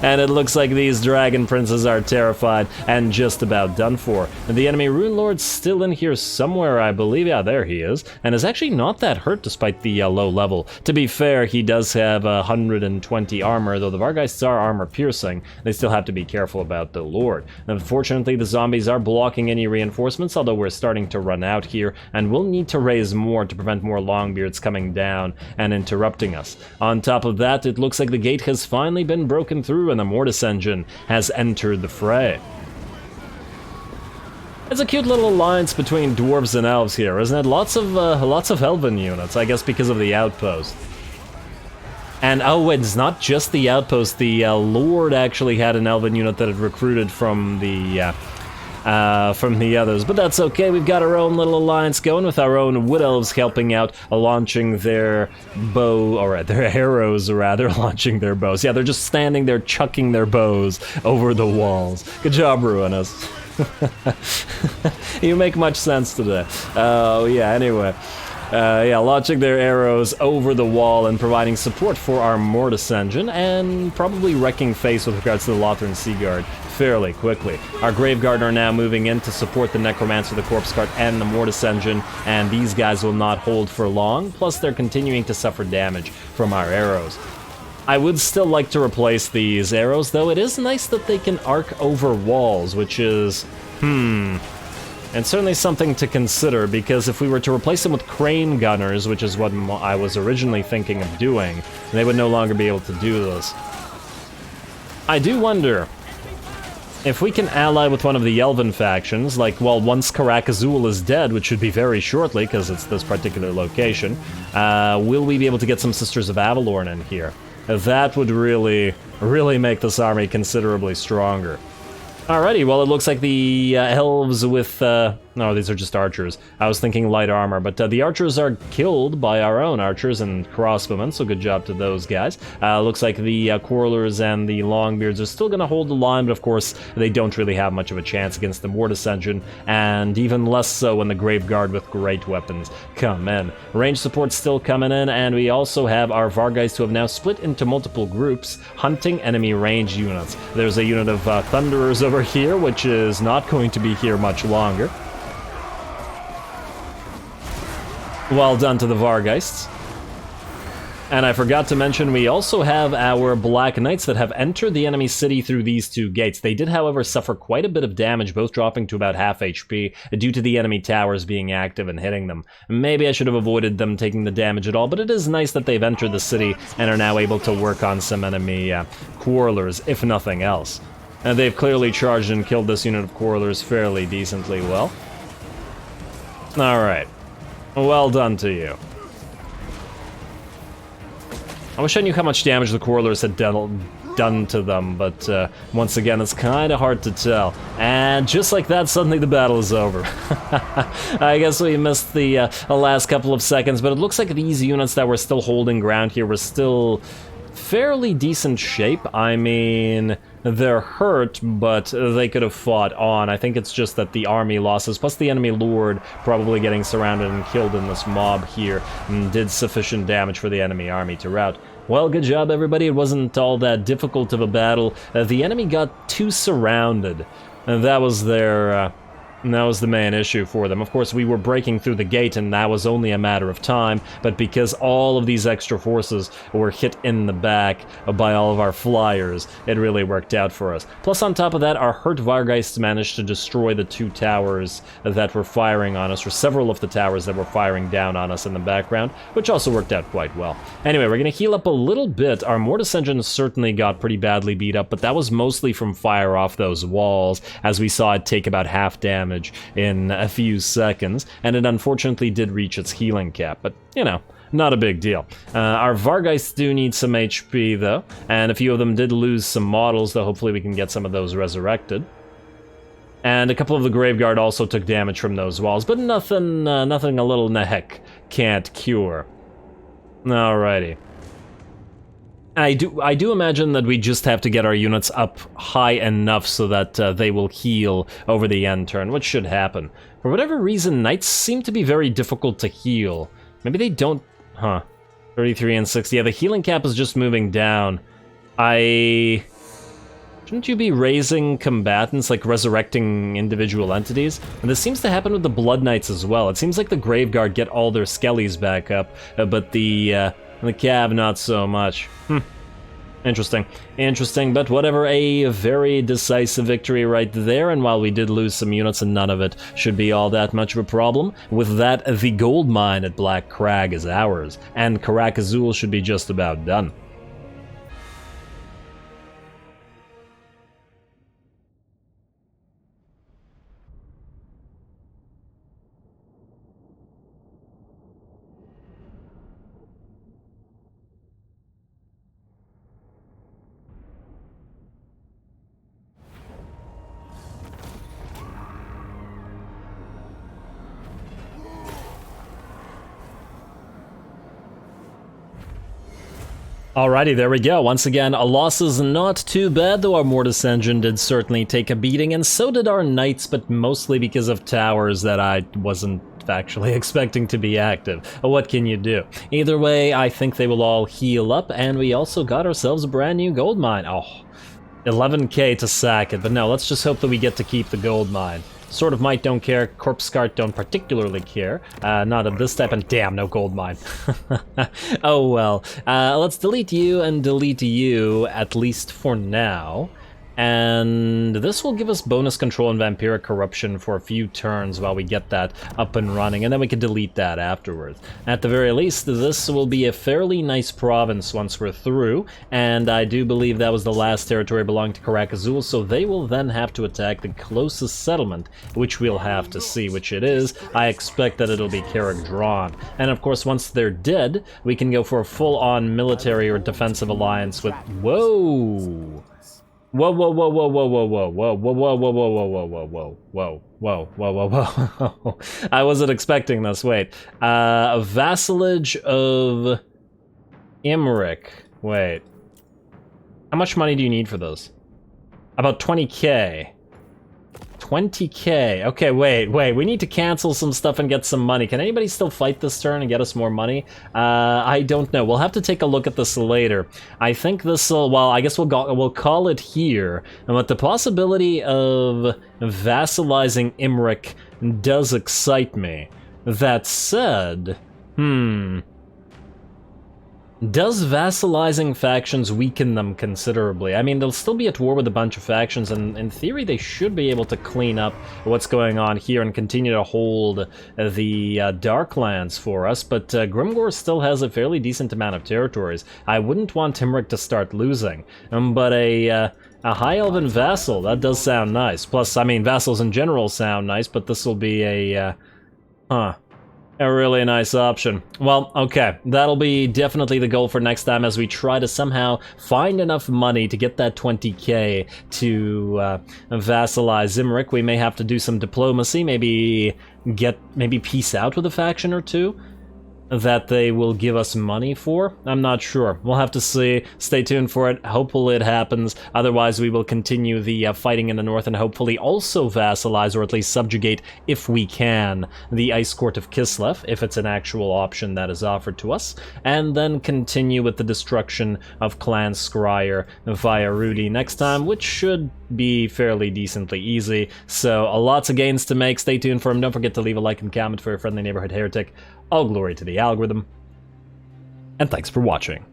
and it looks like these dragon princes are terrified and just about done for. The enemy rune lord's still in here somewhere, I believe. Yeah, there he is, and is actually not that hurt despite the low level. To be fair, he does have 120 armor, though the Vargheists are armor piercing. They still have to be careful about the lord. Unfortunately, the zombies are blocking any reinforcements, although we're starting to run out here, and we'll need to raise more to prevent more longbeards coming down and interrupting us. On top of that, it looks like the gate has finally been broken through and the Mortis engine has entered the fray. It's a cute little alliance between dwarves and elves here, isn't it? Lots of elven units, I guess because of the outpost. And oh, it's not just the outpost, the Lord actually had an elven unit that had recruited from the others, but that's okay. We've got our own little alliance going with our own wood elves helping out, launching their their arrows, rather, launching their bows. Yeah, they're just standing there chucking their bows over the walls. Good job, Ruinous. You make much sense today. Oh, yeah, anyway. Yeah, launching their arrows over the wall and providing support for our Mortis engine, and probably wrecking face with regards to the Lothran Seaguard fairly quickly. Our Graveguard are now moving in to support the Necromancer, the Corpse Cart, and the Mortis engine, and these guys will not hold for long, plus they're continuing to suffer damage from our arrows. I would still like to replace these arrows, though it is nice that they can arc over walls, which is, and certainly something to consider, because if we were to replace them with crane gunners, which is what I was originally thinking of doing, they would no longer be able to do this. I do wonder if we can ally with one of the elven factions, like, well, once Karak Azul is dead, which should be very shortly, because it's this particular location, will we be able to get some Sisters of Avalorn in here? That would really make this army considerably stronger. Alrighty, well, it looks like the elves with, no, these are just archers. I was thinking light armor, but the archers are killed by our own archers and crossbowmen, so good job to those guys. Looks like the quarrelers and the longbeards are still gonna hold the line, but of course, they don't really have much of a chance against the Mortis engine, and even less so when the Graveguard with great weapons come in. Range support's still coming in, and we also have our Vargheists who have now split into multiple groups, hunting enemy range units. There's a unit of Thunderers over here, which is not going to be here much longer. Well done to the VARGHEISTS. And I forgot to mention, we also have our Black Knights that have entered the enemy city through these two gates. They did, however, suffer quite a bit of damage, both dropping to about half HP, due to the enemy towers being active and hitting them. Maybe I should have avoided them taking the damage at all, but it is nice that they've entered the city and are now able to work on some enemy quarrelers, if nothing else. And they've clearly charged and killed this unit of quarrelers fairly decently well. Alright. Well done to you. I wish I knew how much damage the quarrelers had done to them, but once again, it's kind of hard to tell. And just like that, suddenly the battle is over. I guess we missed the last couple of seconds, but it looks like these units that were still holding ground here were still fairly decent shape. I mean, they're hurt, but they could have fought on. I think it's just that the army losses, plus the enemy lord probably getting surrounded and killed in this mob here, did sufficient damage for the enemy army to rout. Well, good job, everybody. It wasn't all that difficult of a battle. The enemy got too surrounded, and that was their... that was the main issue for them. Of course, we were breaking through the gate, and that was only a matter of time, but because all of these extra forces were hit in the back by all of our flyers, it really worked out for us. Plus, on top of that, our hurt VARGHEISTS managed to destroy the two towers that were firing on us, or several of the towers that were firing down on us in the background, which also worked out quite well. Anyway, we're going to heal up a little bit. Our Mortis engine certainly got pretty badly beat up, but that was mostly from fire off those walls, as we saw it take about half damage in a few seconds, and it unfortunately did reach its healing cap, but, you know, not a big deal. Our VARGHEISTS do need some HP, though, and a few of them did lose some models, though hopefully we can get some of those resurrected. And a couple of the Graveguard also took damage from those walls, but nothing a little Nehek can't cure. Alrighty. I do imagine that we just have to get our units up high enough so that they will heal over the end turn, which should happen. For whatever reason, Knights seem to be very difficult to heal. Maybe they don't... Huh. 33 and 60. Yeah, the healing cap is just moving down. Shouldn't you be raising combatants, like resurrecting individual entities? And this seems to happen with the Blood Knights as well. It seems like the Graveguard get all their skellies back up, but the Cav not so much. Interesting. Interesting, but whatever, a very decisive victory right there, and while we did lose some units, and none of it should be all that much of a problem, with that, the gold mine at Black Crag is ours, and Karak Azul should be just about done. Alrighty, there we go. Once again, a loss is not too bad, though our Mortis engine did certainly take a beating, and so did our Knights, but mostly because of towers that I wasn't actually expecting to be active. What can you do? Either way, I think they will all heal up, and we also got ourselves a brand new gold mine. Oh, 11k to sack it, but no, let's just hope that we get to keep the gold mine. Sword of Might don't care, Corpse Cart don't particularly care, not at this step, and damn, no gold mine. Oh well, let's delete you and delete you, at least for now. And this will give us bonus control and Vampiric Corruption for a few turns while we get that up and running, and then we can delete that afterwards. At the very least, this will be a fairly nice province once we're through, and I do believe that was the last territory belonging to Karak Azul, so they will then have to attack the closest settlement, which we'll have to see which it is. I expect that it'll be Karak Drawn. And of course, once they're dead, we can go for a full-on military or defensive alliance with... Whoa! Whoa, whoa, whoa, whoa, whoa, whoa, whoa, whoa, whoa, whoa, whoa, whoa, whoa, whoa, whoa, whoa, whoa, whoa, whoa, whoa. I wasn't expecting this, wait. A vassalage of Imric. Wait. How much money do you need for those? About 20k. 20k. Okay, wait, we need to cancel some stuff and get some money. Can anybody still fight this turn and get us more money? I don't know. We'll have to take a look at this later. I think this'll, well, I guess we'll call it here. But the possibility of vassalizing Imric does excite me. That said, Does vassalizing factions weaken them considerably? I mean, they'll still be at war with a bunch of factions, and in theory they should be able to clean up what's going on here and continue to hold the Darklands for us, but Grimgor still has a fairly decent amount of territories. I wouldn't want Timric to start losing, but a High Elven vassal, that does sound nice. Plus, I mean, vassals in general sound nice, but this will be a really nice option. Well, okay, that'll be definitely the goal for next time as we try to somehow find enough money to get that 20k to vassalize Zimric. We may have to do some diplomacy, maybe peace out with a faction or two that they will give us money for. I'm not sure. We'll have to see. Stay tuned for it. Hopefully it happens. Otherwise, we will continue the fighting in the north and hopefully also vassalize, or at least subjugate, if we can, the Ice Court of Kislev, if it's an actual option that is offered to us, and then continue with the destruction of Clan Scryer via Rudy next time, which should be fairly decently easy. So, lots of gains to make. Stay tuned for them. Don't forget to leave a like and comment for your friendly neighborhood heretic. All glory to the algorithm, and thanks for watching.